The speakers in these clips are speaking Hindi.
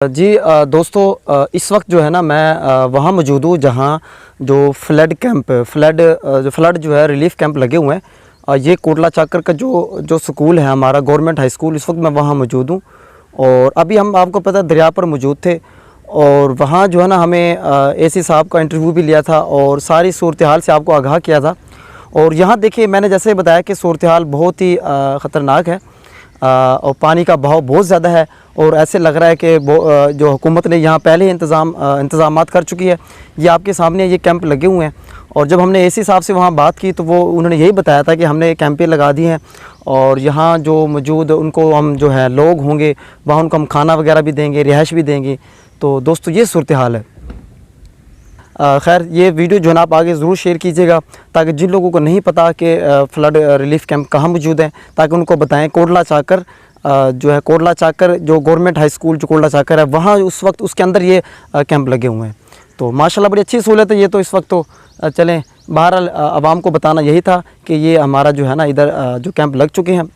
जी दोस्तों इस वक्त जो है ना मैं वहाँ मौजूद हूँ जहाँ जो फ्लड जो है रिलीफ कैंप लगे हुए हैं। ये कोटला चाकर का जो स्कूल है हमारा गवर्नमेंट हाई स्कूल, इस वक्त मैं वहाँ मौजूद हूँ। और अभी हम आपको पता दरिया पर मौजूद थे और वहाँ जो है ना हमें एसी साहब का इंटरव्यू भी लिया था और सारी सूरत हाल से आपको आगाह किया था। और यहाँ देखिए मैंने जैसे बताया कि सूरत हाल बहुत ही ख़तरनाक है और पानी का बहाव बहुत ज़्यादा है और ऐसे लग रहा है कि जो हुकूमत ने यहाँ पहले ही इंतज़ामात कर चुकी है। ये आपके सामने ये कैंप लगे हुए हैं और जब हमने एसी साहब से वहाँ बात की तो वो उन्होंने यही बताया था कि हमने कैंपें लगा दी हैं और यहाँ जो मौजूद उनको हम जो है लोग होंगे वहाँ उनको हम खाना वगैरह भी देंगे, रिहाइश भी देंगे। तो दोस्तों ये सूरत हाल है। खैर ये वीडियो जो है ना आप आगे ज़रूर शेयर कीजिएगा ताकि जिन लोगों को नहीं पता कि फ़्लड रिलीफ कैंप कहाँ मौजूद है ताकि उनको बताएं। कोटला चाकर जो है कोटला चाकर जो गवर्नमेंट हाई स्कूल जो कोटला चाकर है वहाँ उस वक्त उसके अंदर ये कैंप लगे हुए हैं। तो माशाल्लाह बड़ी अच्छी सहूलत है ये तो इस वक्त। तो चलें बहरहाल आवाम को बताना यही था कि ये हमारा जो है ना इधर जो कैंप लग चुके हैं।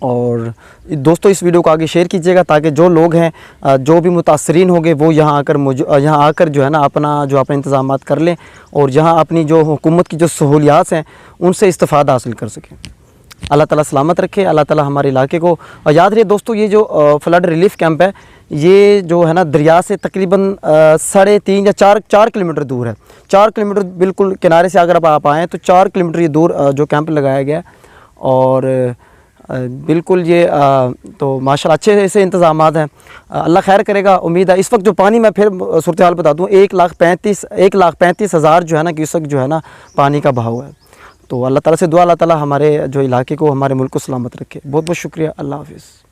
और दोस्तों इस वीडियो को आगे शेयर कीजिएगा ताकि जो लोग हैं जो भी मुतासरीन होंगे वो यहाँ आकर जो है ना अपने इंतज़ामात कर लें और यहाँ अपनी जो हुकूमत की जो सहूलियात हैं उनसे इस्तिफ़ादा हासिल कर सकें। अल्लाह ताला सलामत रखे, अल्लाह ताला हमारे इलाके को। और याद रहे दोस्तों ये जो फ्लड रिलीफ कैंप है ये जो है ना दरिया से तकरीबन 3.5 या 4 किलोमीटर दूर है। 4 किलोमीटर बिल्कुल किनारे से अगर आप आएँ तो 4 किलोमीटर ये दूर जो कैंप लगाया गया है। और बिल्कुल ये तो माशाल्लाह अच्छे से इंतज़ामात हैं। अल्लाह खैर करेगा, उम्मीद है। इस वक्त जो पानी मैं फिर सूरत हाल बता दूँ 1,35,000 जो है ना क्यूसेक जो है ना पानी का बहाव है। तो अल्लाह ताला से दुआ, अल्लाह ताला हमारे जो इलाके को हमारे मुल्क को सलामत रखे। बहुत बहुत शुक्रिया। अल्लाह हाफ़िज़।